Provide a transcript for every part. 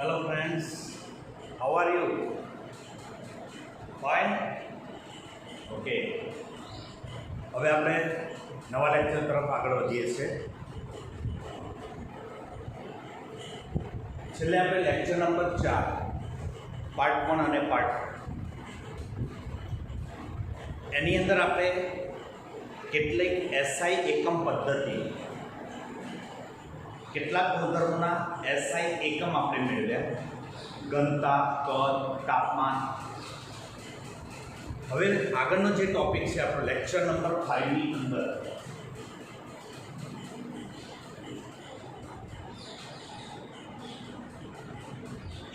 Hello friends, how are you? Fine? Okay. હવે આપણે નવા લેક્ચર તરફ આગળ વધીએ છીએ. છેલ્લે આપણે લેક્ચર નંબર 4 પાર્ટ 1 અને પાર્ટ 2 એની અંદર આપણે કેટલીક એસઆઈ એકમ પદ્ધતિ કેટલાક ગુણધર્મોના એસઆઈ એકમ આપણે મેળવ્યા. ઘનતા, કદ, તાપમાન. હવે આગળનો જે ટોપિક છે આપણો લેક્ચર નંબર 5 ની અંદર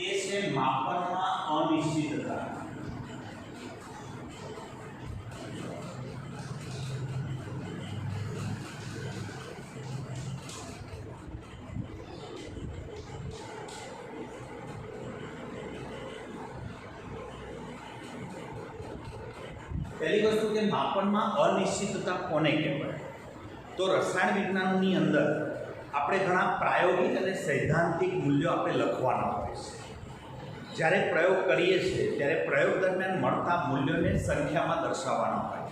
એ છે માપનમાં અનિશ્ચિતતા. પહેલી વસ્તુ કે માપનમાં અનિશ્ચિતતા કોને કહેવાય? તો રસાયણ વિજ્ઞાનની અંદર આપણે ઘણા પ્રાયોગિક અને સૈદ્ધાંતિક મૂલ્યો આપણે લખવાના હોય છે. જ્યારે પ્રયોગ કરીએ છીએ ત્યારે પ્રયોગ દરમિયાન મળતા મૂલ્યોને સંખ્યામાં દર્શાવવાના હોય.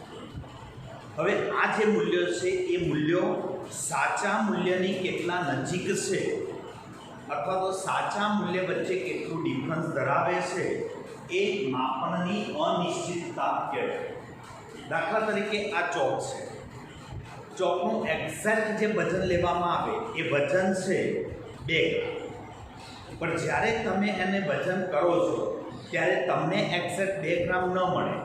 હવે આ જે મૂલ્યો છે એ મૂલ્યો સાચા મૂલ્યની કેટલા નજીક છે અથવા તો સાચા મૂલ્ય વચ્ચે કેટલું ડિફરન્સ ધરાવે છે એ માપનની અનિશ્ચિતતા કહેવાય. દાખલા તરીકે આ ચોક છે. ચોકનું એક્ઝેક્ટ જે વજન લેવામાં આવે એ વજન છે 2 ગ્રામ. પણ જ્યારે તમે એને વજન કરો છો ત્યારે તમને એક્ઝેક્ટ 2 ગ્રામ ન મળે.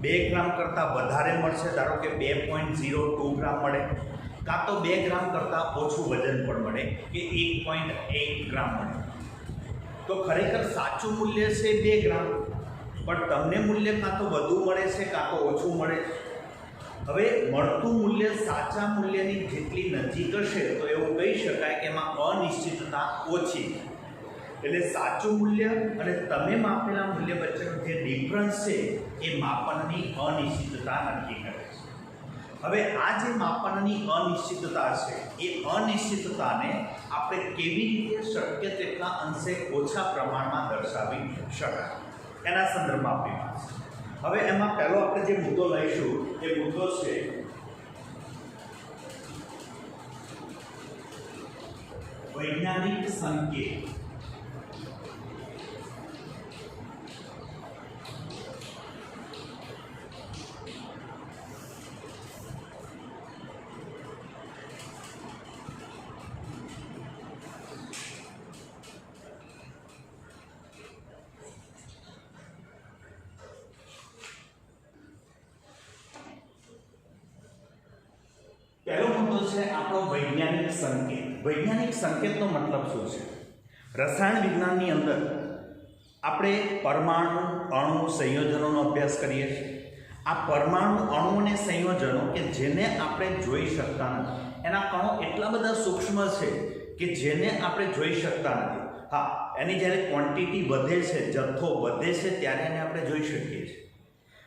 2 ગ્રામ કરતાં વધારે મળશે. ધારો કે 2.02 ગ્રામ મળે, કાં તો 2 ગ્રામ કરતાં ઓછું વજન પણ મળે કે 1.8 ગ્રામ મળે. તો ખરેખર સાચું મૂલ્ય છે 2 ગ્રામ, પણ તમને મૂલ્ય કાં તો વધુ મળે છે કાં તો ઓછું મળે છે. હવે મળતું મૂલ્ય સાચા મૂલ્યની જેટલી નજીક હશે તો એવું કહી શકાય કે એમાં અનિશ્ચિતતા ઓછી છે. એટલે સાચું મૂલ્ય અને તમે માપેલા મૂલ્ય વચ્ચેનો જે ડિફરન્સ છે એ માપનની અનિશ્ચિતતા નક્કી કરે છે. હવે આ જે માપનની અનિશ્ચિતતા છે એ અનિશ્ચિતતાને આપણે કેવી રીતે શક્ય તેટલા અંશે ઓછા પ્રમાણમાં દર્શાવી શકાય એના સંદર્ભમાં આપણી પાસે. હવે એમાં પહેલો આપણે જે મુદ્દો લઈશું એ મુદ્દો છે વૈજ્ઞાનિક સંકેત. પહેલો મુદ્દો છે આપણો વૈજ્ઞાનિક સંકેત. વૈજ્ઞાનિક સંકેતનો મતલબ શું છે? રસાયણ વિજ્ઞાનની અંદર આપણે પરમાણુ, અણુ, સંયોજનોનો અભ્યાસ કરીએ છીએ. આ પરમાણુ, અણુ અને સંયોજનો કે જેને આપણે જોઈ શકતા નથી, એના કણો એટલા બધા સૂક્ષ્મ છે કે જેને આપણે જોઈ શકતા નથી. હા, એની જ્યારે ક્વોન્ટિટી વધે છે, જથ્થો વધે છે ત્યારે એને આપણે જોઈ શકીએ છીએ.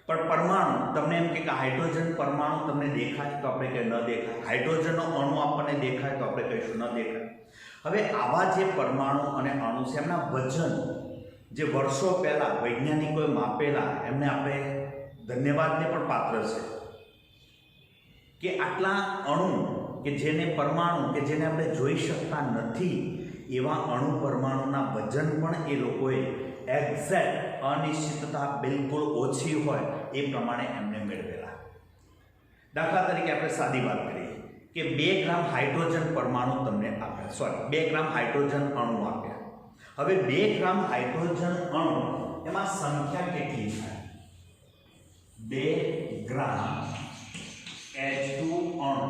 પણ પરમાણુ, તમને એમ કે હાઇડ્રોજન પરમાણુ તમને દેખાય તો આપણે કંઈ ન દેખાય, હાઇડ્રોજનનો અણુ આપણને દેખાય તો આપણે કહીશું ન દેખાય. હવે આવા જે પરમાણુ અને અણુ છે એમના વજન જે વર્ષો પહેલાં વૈજ્ઞાનિકોએ માપેલા, એમને આપણે ધન્યવાદને પણ પાત્ર છે કે આટલા અણુ કે જેને પરમાણુ કે જેને આપણે જોઈ શકતા નથી એવા અણુ પરમાણુના વજન પણ એ લોકોએ એક્ઝેક્ટ અનિશ્ચિતતા બિલકુલ ઓછી હોય એ પ્રમાણે એમને મેળવેલા. દાખલા તરીકે આપણે સાદી વાત કરીએ કે 2 ગ્રામ હાઇડ્રોજન પરમાણુ તમને આપ્યા, 2 ગ્રામ હાઇડ્રોજન અણુ આપ્યા. હવે 2 ગ્રામ હાઇડ્રોજન અણુ એમાં સંખ્યા કેટલી થાય? 2 ગ્રામ H2 અણુ,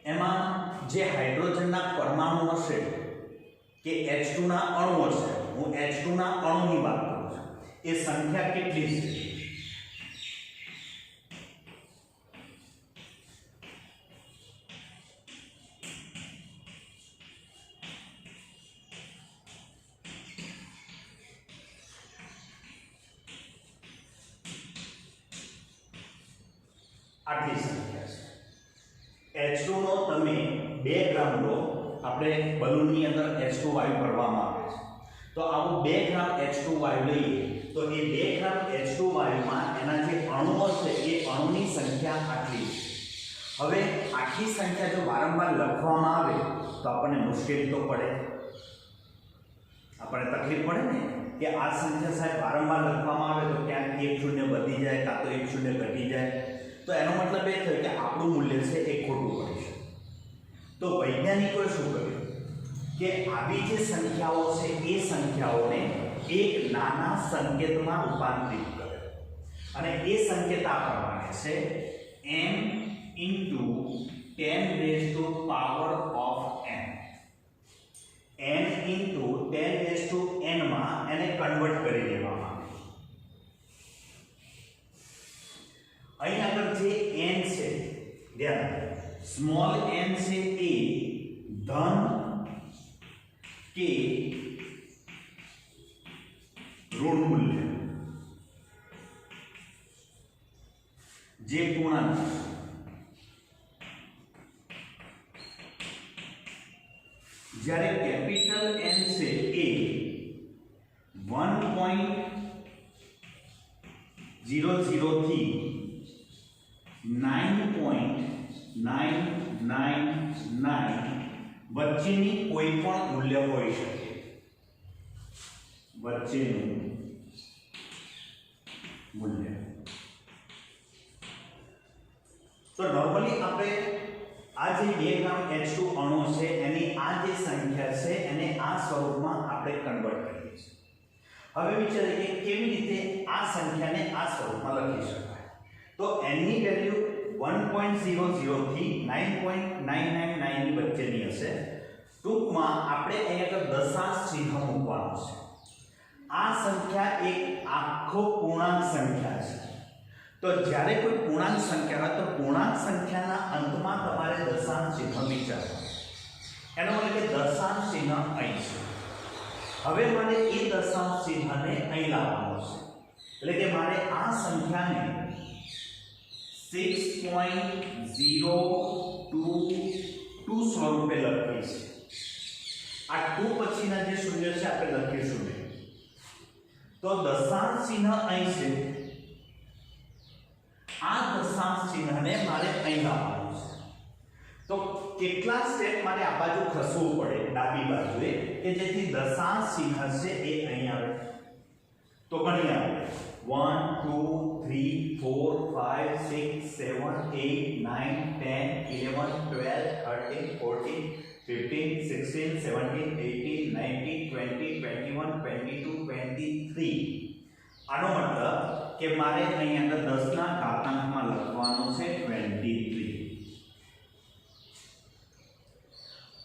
એમાં જે હાઇડ્રોજનના પરમાણુ હશે કે H2 ના અણુ હશે, હું H2 ના અણુની વાત કરું છું, એ સંખ્યા કેટલી છે? આટલી સંખ્યા છે. H2 નો તમે 2 ગ્રામ લો આપણે બલૂનની અંદર H2 વાયુ ભરવામાં આવે છે, તો આવું 2 ગ્રામ H2 વાયુ લઈએ તો એ 2 ગ્રામ H2 વાયુમાં એના જે અણુઓ છે એ અણુની સંખ્યા આટલી છે. હવે આટલી સંખ્યા જો વારંવાર લખવામાં આવે તો આપણને મુશ્કેલી તો પડે, આપણને તકલીફ પડે ને કે આ સંખ્યા સાહેબ વારંવાર લખવામાં આવે તો ક્યાંક 1 શૂન્ય વધી જાય કાં તો 1 શૂન્ય ઘટી જાય, તો એનો મતલબ એ થયો કે આપણું મૂલ્ય છે એ ખોટું પડી શકે. તો વૈજ્ઞાનિકોએ શું કર્યું કે આવી જે સંખ્યાઓ છે એ સંખ્યાઓને એક નાના સંકેતમાં રૂપાંતરિત કરે અને એ સંકેત આ પ્રમાણે છે m into 10 raised to power of n. n into 10 raised to n માં એને કન્વર્ટ કરી દેવામાં આવે. અહીં આગળ જે n છે ધ્યાન, સ્મોલ n છે એ ધન કે ઋણ મૂલ્ય જે પૂર્ણાંક, જ્યારે કેપિટલ N છે એ 1.00 થી 9.999 વચ્ચેની કોઈ પણ મૂલ્ય હોઈ શકે, વચ્ચેનું મૂલ્ય. તો નોર્મલી આપણે આ જે 2 ગ્રામ H2 અણુ છે એની આ જે સંખ્યા છે એને આ સ્વરૂપમાં આપણે કન્વર્ટ કરીએ છીએ. હવે વિચારીએ કે કેવી રીતે આ સંખ્યાને આ સ્વરૂપમાં લખી શકાય. તો n ની વેલ્યુ 1.00 થી 9.999 ની વચ્ચેની હશે. ટૂંકમાં આપણે અહીંયા તો દશાંશ ચિહ્ન મૂકવાનું છે. આ સંખ્યા એક આખો પૂર્ણાંક સંખ્યા છે. તો જ્યારે કોઈ પૂર્ણાંક સંખ્યા હોય તો પૂર્ણાંક સંખ્યાના અંતમાં તમારે દશાંશ ચિહ્ન વિચારવાનું. એનો મતલબ કે દશાંશ ચિહ્ન અહીં છે. હવે મારે એ દશાંશ ચિહ્નને અહીં લાવવાનું છે. એટલે કે મારે આ સંખ્યાને 6.022 સ્વરૂપે લખવી છે. આ 2 પછીના જે શૂન્ય છે આપણે લખીશું નહીં. તો દશાંશ ચિહ્ન અહીં છે. આ દશાંશ ચિહ્નને મારે અહીં લાવવાનું છે. તો કેટલા સ્ટેપ મારે આ બાજુ ખસવું પડે ડાબી બાજુએ કે જેથી દશાંશ ચિહ્ન છે એ અહીં આવે. તો ગણી આવે 1 2 3 4 5 6 7 8 9 10 11 12 13 14 15 16 17 18 19 20 21 22 23. આનો મતલબ કે મારે અહીં આગળ 10 ના ઘાતાંકમાં લખવાનું છે 23.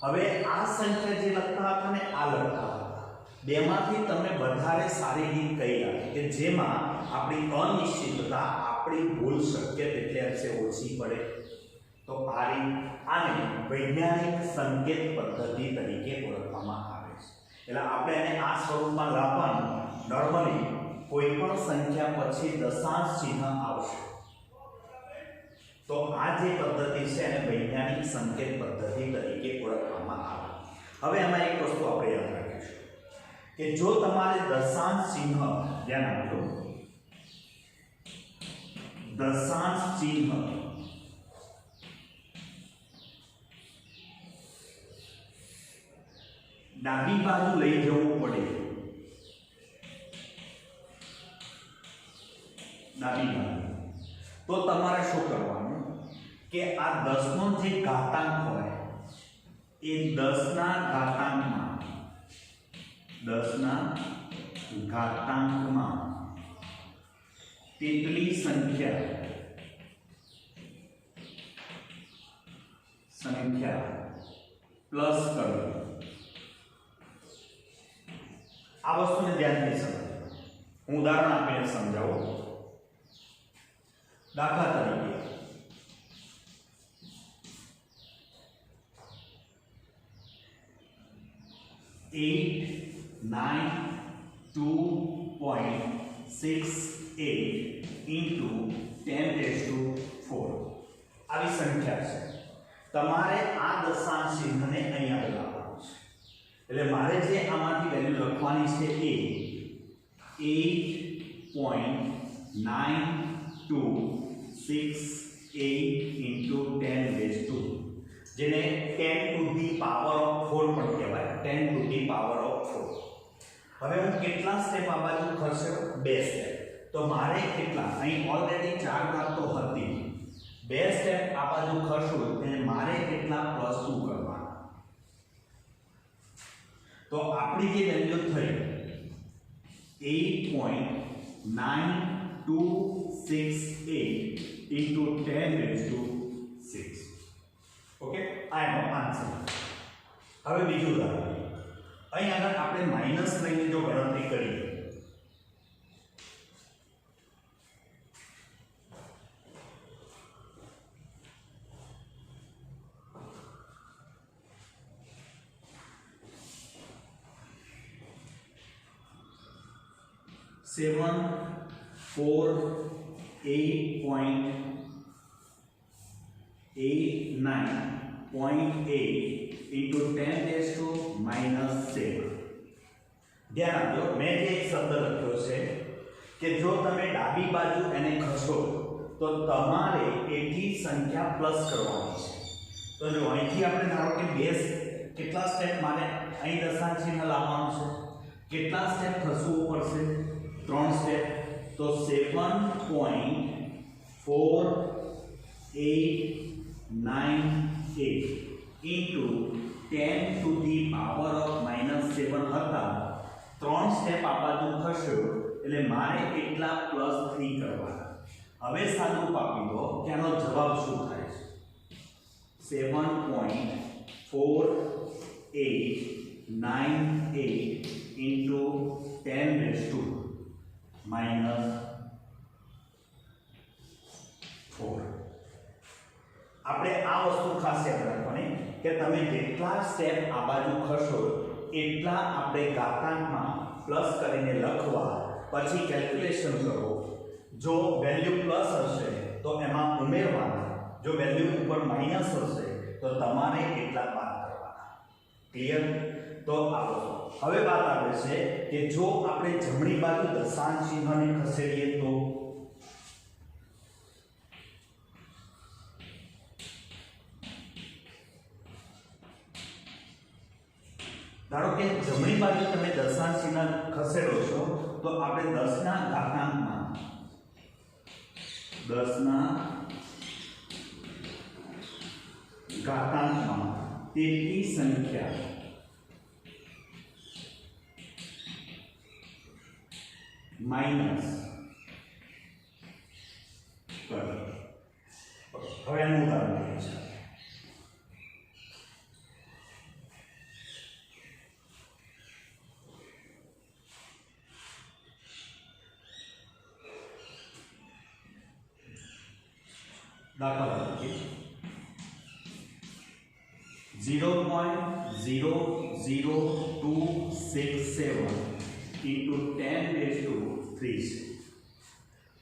હવે આ સંખ્યા જે લખતા હતા ને આ લખતા હતા, બેમાંથી તમને વધારે સારી રીત કઈ લાગે કે જેમાં આપણી અનિશ્ચિતતા, આપણી ભૂલ શક્ય તેટલે અંશે ઓછી પડે? તો આ રીત, આને વૈજ્ઞાનિક સંકેત પદ્ધતિ તરીકે ઓળખવામાં આવે છે. એટલે આપણે એને આ સ્વરૂપમાં લાવવાનું. નોર્મલી કોઈ પણ સંખ્યા પછી દશાંશ ચિહ્ન આવશે. તો આ જે પદ્ધતિ છે એને વૈજ્ઞાનિક સંકેત પદ્ધતિ તરીકે ઓળખવામાં આવે. હવે એમાં એક વસ્તુ આપણે યાદ રાખીશું કે જો તમારે દશાંશ ચિહ્ન, ધ્યાન આપજો, દશાંશ ચિહ્ન ડાબી બાજુ લઈ જવું પડે, ડાબી બાજુ, તો તમારે શું કરવાનું કે આ 10 નો જે ઘાતાંક હોય એ 10 ના ઘાતાંકમાં તેટલી સંખ્યા પ્લસ કરવી. આ વસ્તુને ધ્યાનથી સમજો. હું ઉદાહરણ આપીને સમજાવું. દાખલા તરીકે 892.68 into 10⁴ આવી સંખ્યા છે. તમારે આ દશાંશ ચિહ્નને અહીંયા લાવવાનું. એટલે મારે જે આમાંથી વેલ્યુ લખવાની છે એ 8.9268 into 10 raised to, જેને 10 to the power of 4 પણ કહેવાય, 10 to the power of 4. હવે હું કેટલા સ્ટેપ આ બાજુ ખર્ચ્યો? 2 સ્ટેપ. તો મારે કેટલા, અહીં ઓલરેડી 4 ઘાત તો હતી, 2 સ્ટેપ આ બાજુ ખર્ચું એટલે મારે કેટલા પ્લસ 2 કરવાના. તો આપણી જે વેલ્યુ થઈ 8.9268 into 10 raised to 6. ઓકે, આ એનો આન્સર. હવે બીજું ઉદાહરણ, અહીં આગળ આપણે માઈનસ લઈને જો ગણતરી કરીએ 748.89.8 into 10 raised to -7. ધ્યાન આપજો, મેં જે એક શબ્દ લખ્યો છે કે જો તમે ડાબી બાજુ એને ખસો તો તમારે એથી સંખ્યા પ્લસ કરવાની છે. તો જો અહીંથી આપણે ધારો કે કેટલા સ્ટેપ મારે અહીં દશાંશ ચિહ્ન લાવવાનું છે, કેટલા સ્ટેપ ખસવું પડશે? 3 સ્ટેપ. તો 7.4898 into 10 to the power of -7 હતા, 3 સ્ટેપ આ બાજુ ખસ્યો એટલે મારે કેટલા પ્લસ 3 કરવાના. હવે સાદું આપી દો કે આનો જવાબ શું થાય છે? 7.4898 into 10 raised to -4. આપણે આ વસ્તુ ખાસ યાદ રાખવાની કે તમે જેટલા સ્ટેપ આ બાજુ ખસો એટલા આપણે ઘાતાંકમાં પ્લસ કરીને લખવા, પછી કેલ્ક્યુલેશન કરો. જો વેલ્યુ પ્લસ હશે તો એમાં ઉમેરવાના, જો વેલ્યુ ઉપર માઈનસ હશે તો તમારે કેટલા બાદ કરવાના. ક્લિયર? તો આવો હવે વાત આવે છે કે જો આપણે જમણી બાજુ દશાંશ ચિહ્નને ખસેડીએ તો ધારો કે જમણી બાજુ તમે દશાંશ ચિહ્ન ખસેડો છો તો આપણે 10 ના ઘાતાંકમાં 'તેટલી સંખ્યા માઈનસ કરો. હવે એનું ઉદાહરણ લઈએ છીએ. દાખલા તરીકે 0.00267 into 10 raised to 3 છે.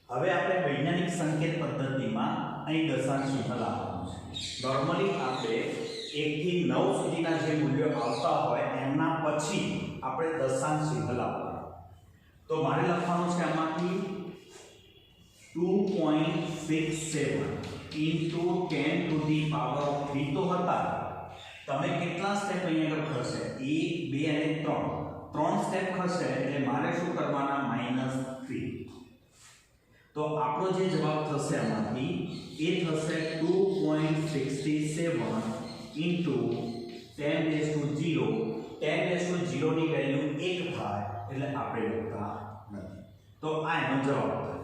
હવે આપણે વૈજ્ઞાનિક સંકેત પદ્ધતિમાં અહીં દશાંશ ચિહ્ન લાવવાનું છે. નોર્મલી આપણે 1 થી 9 સુધીના જે મૂલ્યો આવતા હોય એમના પછી આપણે દશાંશ ચિહ્ન લાવવાનું. તો મારે લખવાનું છે આમાંથી 2.67 into 10 to the power of 3 તો હતા. તમે કેટલા સ્ટેપ અહીંયા આગળ ખસે? 1 2 અને 3 સ્ટેપ ખસે એટલે મારે શું કરવાના? -3. તો આપણો જે જવાબ થશે આમાંથી એ થશે 2.67 into 10 raised to 0. 10 raised to 0 ની વેલ્યુ 1 થાય એટલે આપણે લખતા નથી. તો આ એનો જવાબ થાય.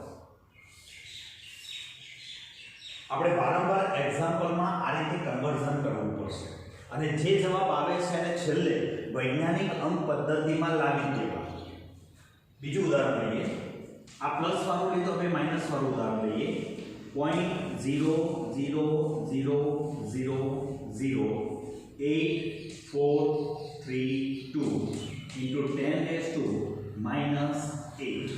આપણે વારંવાર એક્ઝામ્પલમાં આ રીતે કન્વર્ઝન કરવું પડશે અને જે જવાબ આવે છે એને છેલ્લે વૈજ્ઞાનિક અંક પદ્ધતિમાં લાવી દેવા. બીજું ઉદાહરણ લઈએ. આ પ્લસ વાળું લીધું, હવે માઈનસ વાળું ઉદાહરણ લઈએ. 0.0008432 into 10 raised to -8.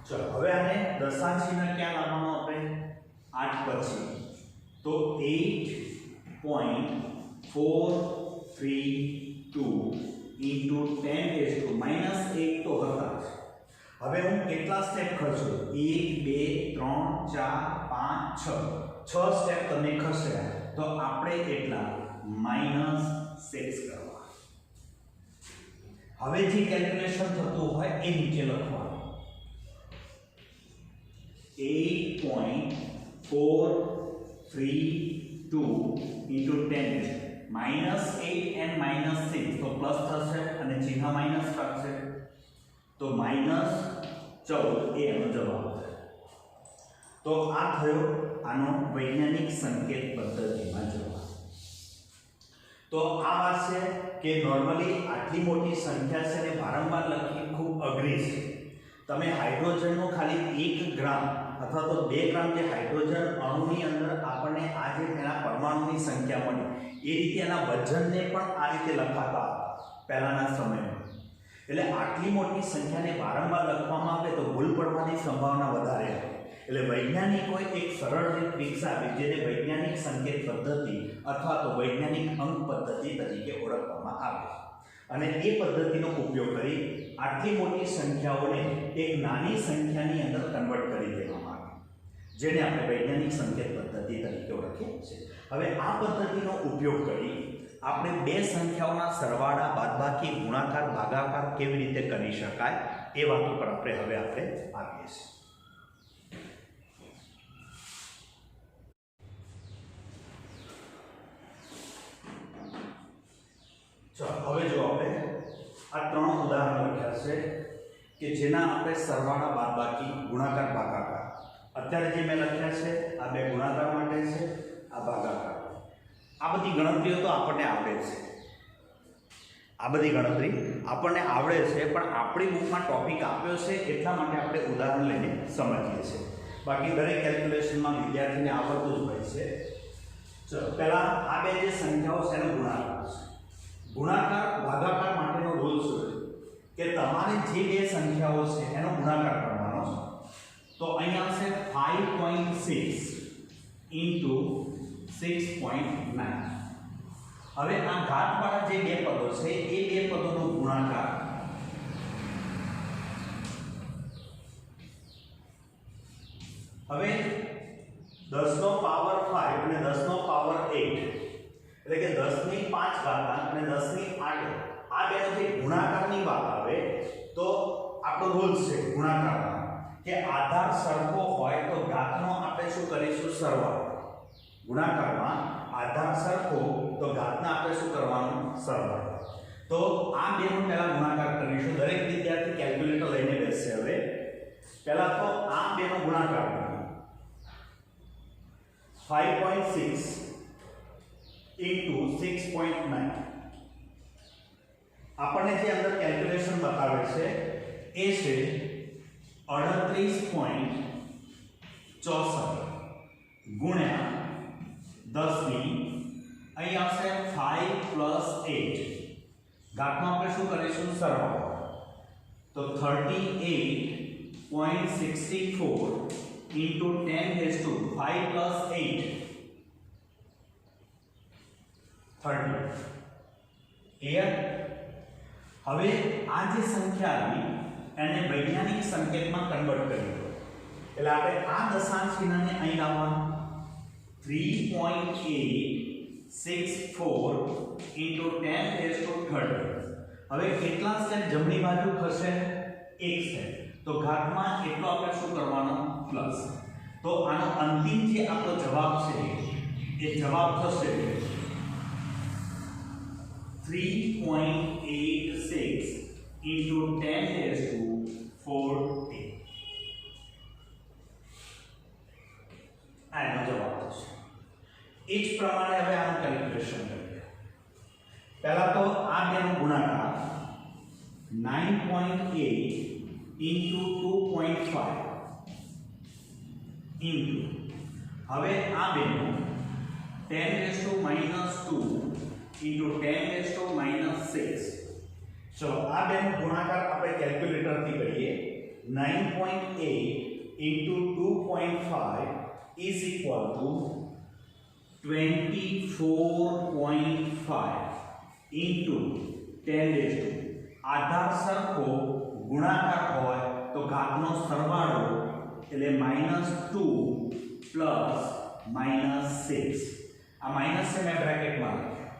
ચલો હવે આને દશાંશ ચિહ્ન ક્યાં લાવવાનો? આપણે 8 પછી. તો 8.43 3 2 into 10 રેઝ ટુ -1 તો હતા જ. હવે હું કેટલા સ્ટેપ ખસું? 1 2 3 4 5 6 સ્ટેપ તમે ખસ્યા તો આપણે કેટલા -6 કરવા. હવે જે કેલ્ક્યુલેશન થતું હોય એ નીચે લખવાનું. 8.432 into 10 -8 and -6 તો પ્લસ થશે અને ચિહ્ન માઈનસ કરશે તો -14 એ એનો જવાબ છે. તો આ થયો આનો વૈજ્ઞાનિક સંકેત પદ્ધતિમાં જવાબ. તો આ વાત છે કે નોર્મલી આટલી મોટી સંખ્યા છે ને વારંવાર લખવી ખૂબ અઘરી છે. તમે હાઇડ્રોજનનો ખાલી 1 ગ્રામ અથવા તો 2 ગ્રામ જે હાઇડ્રોજન અણુની અંદર આપણને આ જે તેના પરમાણુની સંખ્યા મળી એ રીતે એના વજનને પણ આ રીતે લખાતા હતા પહેલાના સમયમાં. એટલે આટલી મોટી સંખ્યાને વારંવાર લખવામાં આવે તો ભૂલ પડવાની સંભાવના વધારે હોય. એટલે વૈજ્ઞાનિકોએ એક સરળ રીત વિકસાવી જેને વૈજ્ઞાનિક સંકેત પદ્ધતિ અથવા તો વૈજ્ઞાનિક અંક પદ્ધતિ તરીકે ઓળખવામાં આવે છે. અને એ પદ્ધતિનો ઉપયોગ કરી આટલી મોટી સંખ્યાઓને એક નાની સંખ્યાની અંદર કન્વર્ટ કરી દેવામાં આવે જેને આપણે વૈજ્ઞાનિક સંકેત પદ્ધતિ તરીકે ઓળખીએ છીએ. હવે આ પદ્ધતિનો ઉપયોગ કરી આપણે બે સંખ્યાઓના સરવાળા, બાદબાકી, ગુણાકાર, ભાગાકાર કેવી રીતે કરી શકાય એ વાત ઉપર આપણે આવીએ છીએ. હવે જો આપણે આ 3 ઉદાહરણો લખ્યા છે કે જેના આપણે સરવાળા, બાદબાકી, ગુણાકાર, ભાગાકાર અત્યારે જે મેં લખ્યા છે આ બે ગુણાકાર માટે છે, આ ભાગાકાર. આ બધી ગણતરીઓ તો આપણને આવડે છે. આ બધી ગણતરી આપણને આવડે છે પણ આપણી બુકમાં ટોપિક આપ્યો છે એટલા માટે આપણે ઉદાહરણ લઈને સમજીએ છીએ. બાકી દરેક કેલ્ક્યુલેશનમાં વિદ્યાર્થીને આવડતું જ હોય છે. ચલો પહેલા આ બે જે સંખ્યાઓ છે એનો ગુણાકાર છે. ગુણાકાર ભાગાકાર માટેનો રૂલ શું છે કે તમારે જે બે સંખ્યાઓ છે એનો ગુણાકાર કરવાનો છે. તો અહીંયા છે 5.6 into 6.9. હવે આ ઘાતવાળા જે બે પદો છે એ બે પદોનો ગુણાકાર હવે 10 નો પાવર 5 અને 10 નો પાવર 8 એટલે કે 10 ની 5 ઘાતાંક અને 10 ની 8 આ બેનો જે ગુણાકારની વાત આવે તો આપણો રૂલ છે ગુણાકારમાં કે આધાર સરખો હોય તો ઘાતનો આપણે શું કરીશું? સરવાળો. ગુણાકારમાં આધાર સરખો તો ઘાતના આપણે શું કરવાનું? સરવાળો. તો આ બેનો પહેલા ગુણાકાર કરીશું. દરેક વિદ્યાર્થી કેલ્ક્યુલેટર લઈને બેસશે. હવે પહેલા તો આ બેનો ગુણાકાર કરીએ. 5.6 into 6.9 આપણને જે અંદર કેલ્ક્યુલેશન બતાવે છે એ છે 38.64 ગુણ્યા 10 ની અહીં આવશે 5 plus 8 ઘાતમાં આપણે શું કરીશું? સરવાળો. તો 38.64 into 10 raised to 5 plus 8 30. Clear? હવે આ જે સંખ્યા આવી એને વૈજ્ઞાનિક સંકેતમાં કન્વર્ટ કરી દો. એટલે આપણે આ દશાંશ ચિહ્નને અહીં લાવવાનું. 3.864 into 10 raised to 30. હવે કેટલા સ્ટેપ જમણી બાજુ ખસે? એક સ્ટેપ. તો ઘાતમાં એટલો આપણે શું કરવાનો? પ્લસ. તો આનો અંતિમ જે આપણો જવાબ છે એ જવાબ થશે 3.86 into 10 raised to 40. આનો જવાબ થશે. એ જ પ્રમાણે હવે આનું કેલ્ક્યુલેશન કરીએ. પહેલા તો આ બેનો ગુણાકાર 9.8 into 2.5 into હવે આ બેનો 10 raised to -2 into 10 raised to -6. ચલો આ બેનો ગુણાકાર આપણે કેલ્ક્યુલેટર થી કરીએ. 9.8 into 2.5 is equal to 24.5 into 10 આધાર સરખો ગુણાકાર હોય તો ઘાતનો સરવાળો એટલે -2 પ્લસ -6 આ માઈનસ છે મેં બ્રેકેટમાં લખ્યા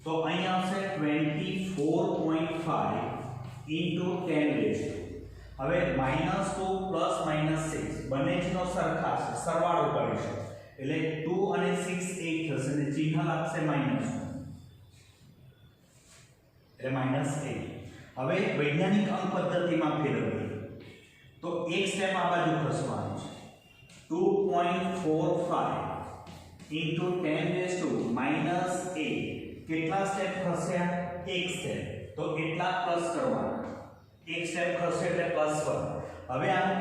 તો અહીં આવશે 24.5 ઇન્ટુ 10 હવે -2 પ્લસ -6 બંને જનો સરખા છે સરવાળો કરીશું એટલે 2 અને 6 એક થશે અને ચિહ્ન લાગશે માઈનસ એટલે -8 હવે વૈજ્ઞાનિક અંક પદ્ધતિમાં ફેરવીએ તો એક સ્ટેપ આ બાજુ ખસવાનું છે 2.45 ઇન્ટુ 10 -8 કેટલા સ્ટેપ ખસ્યા એક સ્ટેપ તો કેટલા પ્લસ કરવાના એક સ્ટેપ ખસે એટલે +1 હવે આનું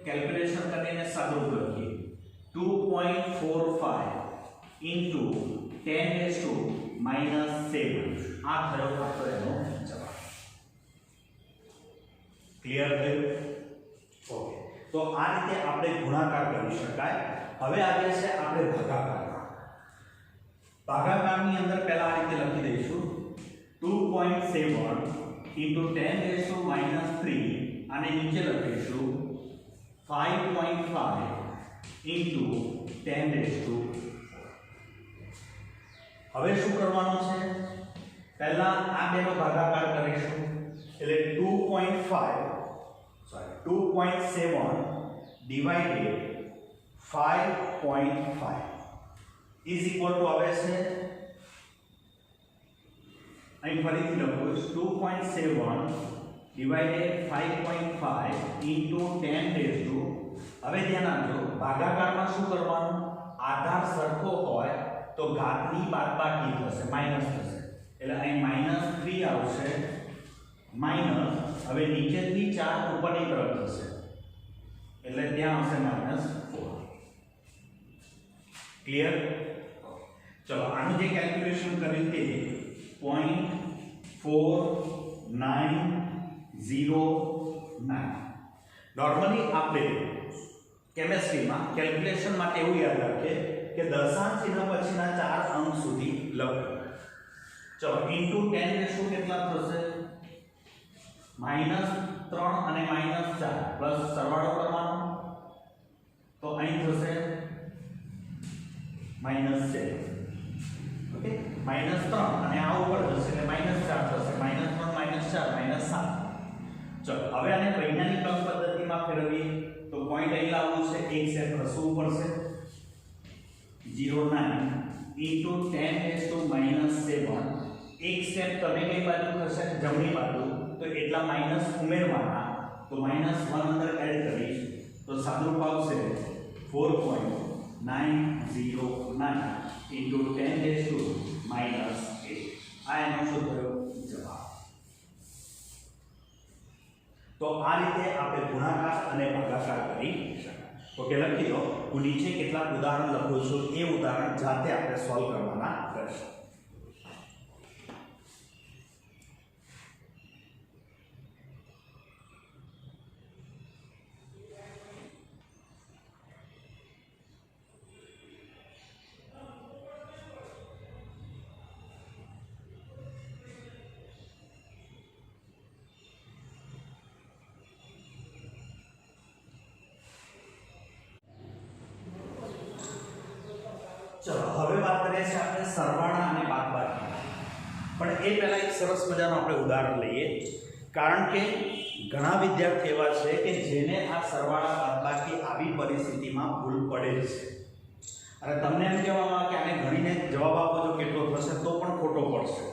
કેલ્ક્યુલેશન કરીને સાદુરૂપ લખીએ 2.45 ઇન્ટુ 10 -7 આ થયો આપણો એનો જવાબ ક્લિયર થયું ઓકે તો આ રીતે આપણે ગુણાકાર કરી શકાય હવે આવે છે આપણે ભાગાકારની અંદર પહેલા આ રીતે લખી દઈશું 2.7 into 10 -3 અને નીચે લખીશું 5.5 into 10 હવે શું કરવાનું છે પહેલા આ બેનો ભાગાકાર કરીશું એટલે 2.7 divided 5.5 is equal to આવે છે અહીં ફરીથી લખું 2.7 divided 5.5 into 10 હવે ધ્યાન આપજો ભાગાકારમાં શું કરવાનું આધાર સરખો હોય તો ઘાતની બાદબાકી થશે માઈનસ થશે એટલે અહીં -3 આવશે માઈનસ હવે નીચેથી 4 ઉપરની તરફ થશે એટલે ત્યાં આવશે -4 ક્લિયર ચલો આનું જે કેલ્ક્યુલેશન કર્યું તે 0.4909 નોર્મલી આપણે કેમેસ્ટ્રીમાં કેલ્ક્યુલેશન માટે એવું યાદ રાખીએ કે દશાંશ ચિહ્ન પછીના 4 અંક સુધી લખો ચલો ઇન્ટુ 10 કેટલા થશે -3 અને -4 પ્લસ સરવાળો કરવાનો તો અહીં થશે -7 ઓકે -3 અને આ ઉપર જશે એટલે -4 થશે -3 -4 -7 ચલો હવે આને વૈજ્ઞાનિક અંક પદ્ધતિમાં ફેરવીએ તો પોઈન્ટ અહીં લાવવું છે એક સ્ટેપ ખસવું પડશે 0.9 into 10 એક સ્ટેપ તમે કઈ બાજુ ખસે જમણી બાજુ તો એટલા માઈનસ ઉમેરવાના તો -1 અંદર એડ કરીશ તો સાદુરૂપ આવશે 4.909 into 10 -8 આ એનો શું થયો જવાબ તો આ રીતે આપણે ગુણાકાર અને ભાગાકાર કરી શકાય ઓકે લખી લો હું નીચે કેટલાક ઉદાહરણ લખું છું એ ઉદાહરણ જાતે આપણે સોલ્વ કરવાના રહેશે ચલો હવે વાત કરીએ છીએ આપણે સરવાળા અને બાદબાકી પણ એ પહેલા એક સરસ મજાનું આપણે ઉદાહરણ લઈએ કારણ કે ઘણા વિદ્યાર્થીઓ એવા છે કે જેને આ સરવાળા બાદબાકી આવી પરિસ્થિતિમાં ભૂલ પડે છે અને તમને એમ કહેવામાં આવે કે આને ગણીને જવાબ આપો જો કેટલો થશે તો પણ ખોટો પડશે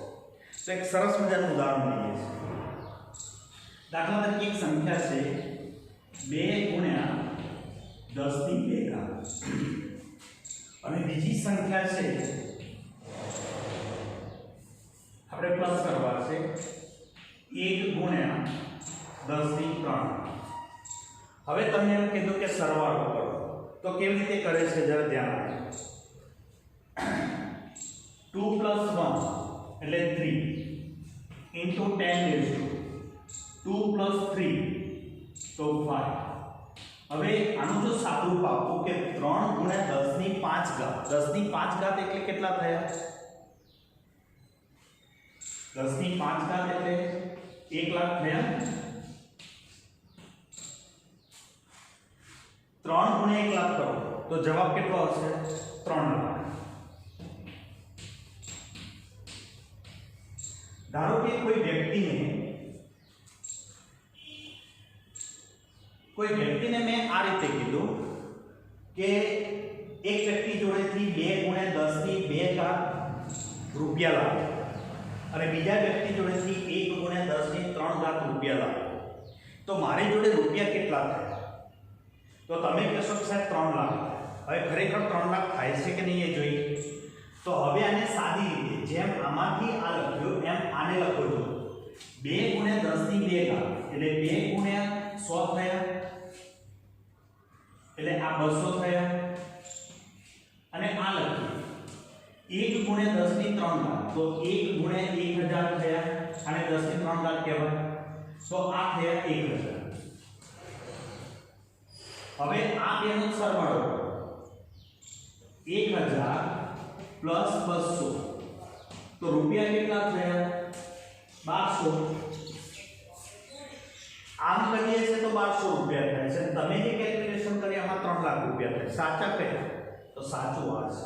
તો એક સરસ મજાનું ઉદાહરણ લઈએ છીએ દાખલા તરીકે એક સંખ્યા છે 2 ગુણ્યા 10 ની 2 ઘાત અને બીજી સંખ્યા છે આપણે પ્લસ કરવા છે 1 ગુણ્યા 10 ની 3 હવે તમને એમ કીધું કે સરવાળો કરો તો કેવી રીતે કરે છે જરા ધ્યાન આપજો 2 + 1 એટલે 3 into 10 2 + 3 તો 5 હવે આનું જો સાદુરૂપ આપો કે 3 ગુણ્યા 10 ની 5 ઘાત 10 ની 5 ઘાત એટલે કેટલા થયા 10 ની 5 ઘાત એટલે 1 લાખ થયા 3 ગુણ્યા 1 લાખ કરો તો જવાબ કેટલો આવશે 3 લાખ। ધારો કે કોઈ વ્યક્તિને મેં આ રીતે કીધું કે એક વ્યક્તિ જોડેથી 2 ગુણ્યા 10 ની 2 ઘાત રૂપિયા લાવે અને બીજા વ્યક્તિ જોડેથી 1 ગુણ્યા 10 ની 3 ઘાત રૂપિયા લાવે તો મારી જોડે રૂપિયા કેટલા થાય તો તમે કહેશો કે સાહેબ 3 લાખ। હવે ખરેખર 3 લાખ થાય છે કે નહીં એ જોઈએ તો હવે આને સાદી રીતે જેમ આમાંથી આ લખ્યું એમ આને લખો છો 2 ગુણ્યા 10 ની 2 ઘાત એટલે 2 ગુણ્યા 100 થયા એટલે આ 200 થયા અને આ લખ્યું 1 ગુણ્યા 10 ની 3 ઘાત તો 1 ગુણ્યા 1000 થયા અને 10 ની 3 ઘાત કહેવાય તો આ થયા 1000। હવે આ બેનો સરવાળો 1000 પ્લસ 200 તો રૂપિયા કેટલા થયા 1200। આમ કરીએ છે તો 1200 રૂપિયા થાય છે તમે જે કેલ્ક્યુલેશન કરી આમાં 3 લાખ રૂપિયા થાય સાચા કયા તો સાચું આ છે।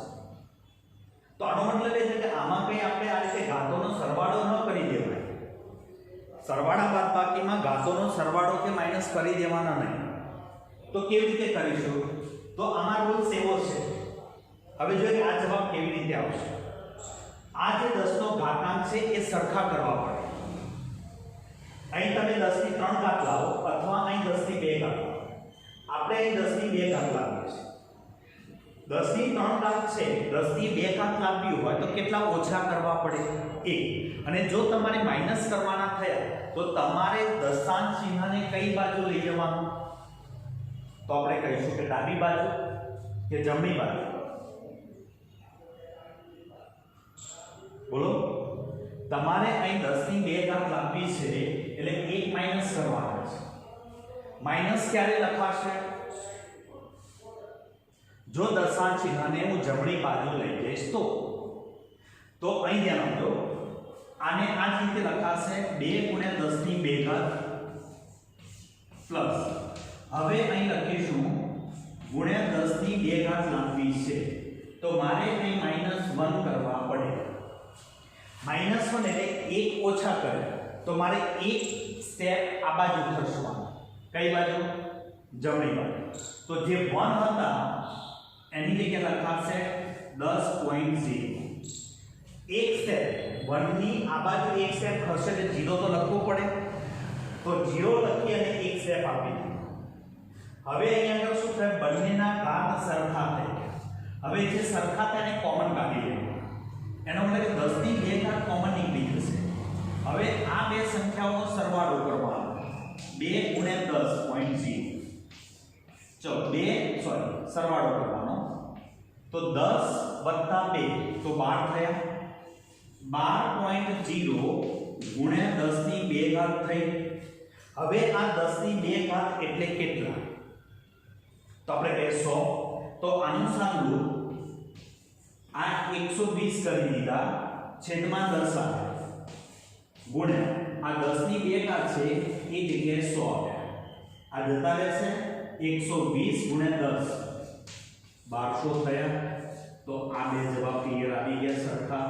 તો આનો મતલબ એ છે કે આમાં કઈ આપણે આ રીતે ઘાતોનો સરવાળો ન કરી દેવાય સરવાળા બાદબાકીમાં ઘાતોનો સરવાળો કે માઈનસ કરી દેવાના નહીં તો કેવી રીતે કરીશું તો આમાં રૂલ્સ એવો છે હવે જોઈએ આ જવાબ કેવી રીતે આવશે આ જે 10 નો ઘાતાંક છે એ સરખા કરવા પડે અહીં તમે 10 ની 3 ઘાત લાવો અથવા અહીં 10 ની 2 ઘાત લાવો આપણે અહીં 10 ની 2 ઘાત લાવીએ છીએ 10 ની 3 ઘાત છે 10 ની 2 ઘાત લાવવી હોય તો કેટલા ઓછા કરવા પડે 1 અને જો તમારે માઈનસ કરવાના થયા તો તમારે દશાંશ ચિહ્નને કઈ બાજુ લઈ જવાનું તો આપણે કહીશું કે ડાબી બાજુ કે જમણી બાજુ બોલો તમારે અહીં 10 ની 2 ઘાત લાવવી છે એટલે 1 માઈનસ કરવાનો છે માઈનસ ક્યારે લખાશે જો દશાંશ ચિહ્નને હું જમણી બાજુ લઈ જઈશ તો અહીં ધ્યાન આપજો આને આ જ રીતે લખાશે 2 ગુણ્યા 10 ની 2 ઘાત પ્લસ હવે અહીં લખીશું ગુણ્યા 10 ની 2 ઘાત લાવવી છે તો મારે અહીં -1 કરવા પડે -1 એટલે 1 ઓછા કરે તો મારે એક સ્ટેપ આ બાજુ ખસવાનું કઈ બાજુ જમણી બાજુ તો જે 1 હતા એની જગ્યાએ લખાશે 10.0 એક સ્ટેપ 1 ની આ બાજુ એક સ્ટેપ ખસે એટલે 0 તો લખવું પડે તો 0 લખી અને એક સ્ટેપ આપી દીધું હવે અહીંયા આગળ શું થાય બંનેના ઘાત સરખા થઈ ગયા હવે જે સરખા થાય એને કોમન કાઢી લેવાનું એનો મતલબ કે 10 ની 2 ઘાત કોમન નીકળી જશે હવે આ બે સંખ્યાઓનો સરવાળો કરવાનો 2 ગુણ્યા 10.0 ચલો સરવાળો કરવાનો તો 10 વત્તા 2 તો 12 થયા 12.0 ગુણ્યા 10 ની 2 ઘાત થઈ હવે આ 10 ની 2 ઘાત એટલે કેટલા તો આપણે કહીએ 100 તો આનું સાદું આ 120 કરી દીધા છેદમાં 10 આવે ગુણ્યા આ 10 ની 2 ઘાત છે એ જગ્યાએ 100 આવે આ જતા રહેશે 120 ગુણ્યા 10 1200 થયા તો આ બે જવાબ ક્લિયર આવી ગયા સરખા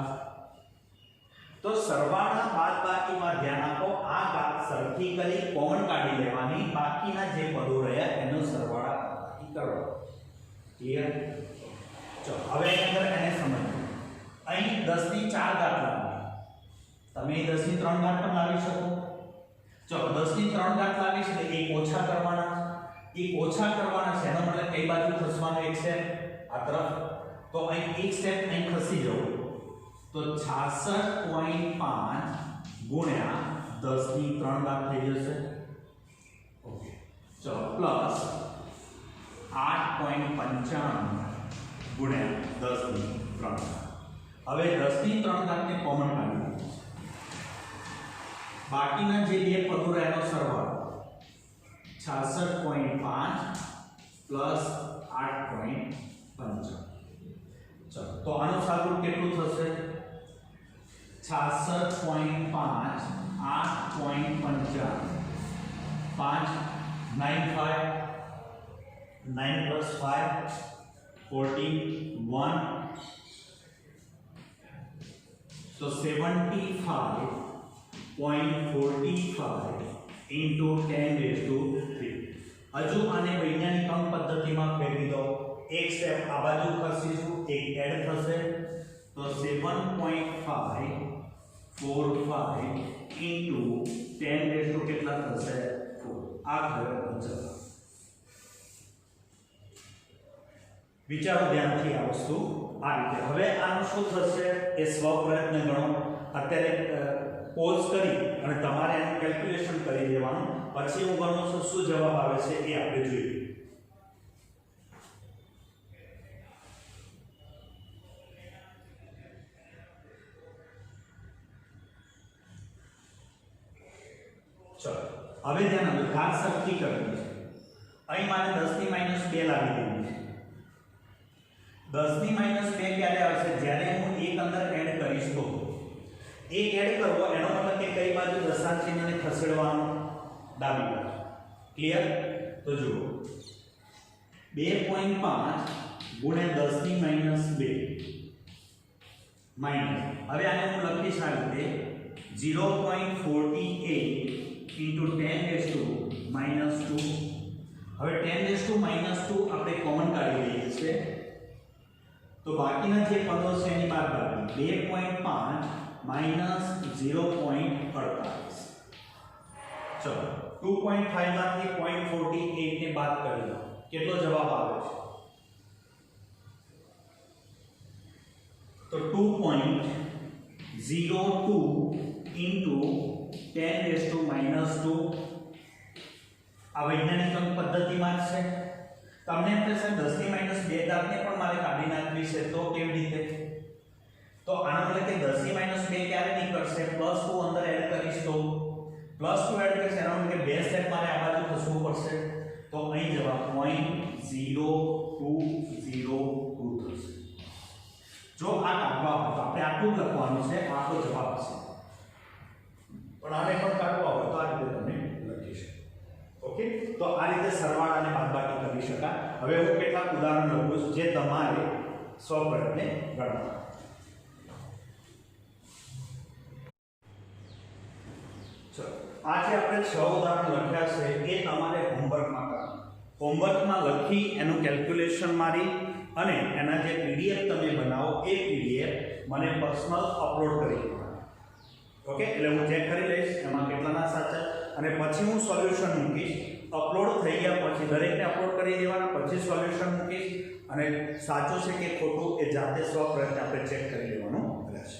તો સરવાળા બાદબાકીમાં ધ્યાન આપો આ ઘાત સરખી કરી કોમન કાઢી લેવાની બાકીના જે પદો રહ્યા એનો સરવાળા બાદબાકી કરો ક્લિયર ચલો હવે અંદર એને સમજો અહીં 10 ની 4 ઘાત લાવવી તમે 10 ની 3 ઘાત પણ લાવી શકો ચલો 10 ની 3 ઘાત લાવી છે એટલે એક ઓછા કરવાના છે એનો મતલબ કઈ બાજુ ખસવાનો એક સ્ટેપ આ તરફ તો અહીં એક સ્ટેપ અહીં ખસી જવું તો 66.5 ગુણ્યા 10 ની 3 ઘાત થઈ જશે ઓકે ચલો પ્લસ 8.95 ગુણ્યા 10 ની 3 હવે 10 ની 3 ઘાતને કોમન કાઢી બાકીના જે બે પદો રહ્યા એનો સરવાળો 66.5 પ્લસ 8.95 ચલો તો આનું સાદુરૂપ કેટલું થશે 66.5 8.55 5 9 5 9 plus 5 14 1 so 75.45 into 10 raised to 3 હજુ આને વૈજ્ઞાનિક અંક પદ્ધતિમાં ફેરવી દો એક સ્ટેપ આ બાજુ ખસીશું એક એડ થશે તો 7.545 into 10 raised to કેટલા થશે 4 આ ખરેખર જવાબ વિચારો ધ્યાનથી આ વસ્તુ આ રીતે હવે આનું શું થશે એ સ્વપ્રયત્ન ગણો અત્યારે પોઝ કરી અને તમારે એનું કેલ્ક્યુલેશન કરી દેવાનું પછી હું ગણું છું શું જવાબ આવે છે એ આપણે જોઈએ ચલો હવે ધ્યાન આપો ઘાત સરખી કરવી છે અહીં મારે 10 ની -2 લાવી દેવી છે 10 ની -2 ક્યારે આવશે જ્યારે હું એક અંદર એડ કરીશ તો એક એડ કરવો એનો મતલબ કે કઈ બાજુ દશાંશ ચિહ્નને ખસેડવાનું ડાબી બાજુ ક્લિયર તો જુઓ 2.5 ગુણ્યા 10 ની -2 માઈનસ હવે આને હું લખીશ આ રીતે 0.48 into 10 raised to -2 હવે 10 raised to -2 આપણે કોમન કાઢી લઈએ છીએ તો બાકીના જે પદો છે એની બાદ બાકી 2.5 - 0.48 ચલો 2.5 માંથી 0.48 ને બાદ કરી દો કેટલો જવાબ આવે છે તો 2.02 into 10 raised to -2 આ વૈજ્ઞાનિક અંક પદ્ધતિમાં છે તમને એમ થશે 10 ની -2 ઘાતને પણ મારે કાઢી નાખવી છે તો કેવી રીતે તો આનો મતલબ કે 10 ની -2 ક્યારે નીકળશે +2 અંદર એડ કરીશ તો +2 એડ કરીશ એનો મતલબ કે બે સ્ટેપ મારે આ બાજુ ખસવું પડશે તો અહીં જવાબ 0.0202 થશે જો આ કાઢવા હોય તો આપણે આટલું લખવાનું છે આટલો જવાબ છે પણ આને પણ કાઢવા હોય તો આ રીતે તમે લખી શકો ઓકે તો આ રીતે સરવાળા અને બાદબાકી કરી શકાય હવે હું કેટલાક ઉદાહરણ લખું છું જે તમારે સ્વપ્રયત્ને ગણવા ચલો આજે આપણે 6 ઉદાહરણ લખ્યા છે એ તમારે હોમવર્કમાં કરવાનું હોમવર્કમાં લખી એનું કેલ્ક્યુલેશન મારી અને એના જે પીડીએફ તમે બનાવો એ પીડીએફ મને પર્સનલ અપલોડ કરી દેવાના ઓકે એટલે હું ચેક કરી લઈશ એમાં કેટલાના સાચા અને પછી હું સોલ્યુશન મૂકીશ અપલોડ થઈ ગયા પછી દરેકને અપલોડ કરી દેવાના પછી સોલ્યુશન મૂકીશ અને સાચું છે કે ખોટું એ જાતે સ્વપ્રયત્ન આપણે ચેક કરી લેવાનું રહેશે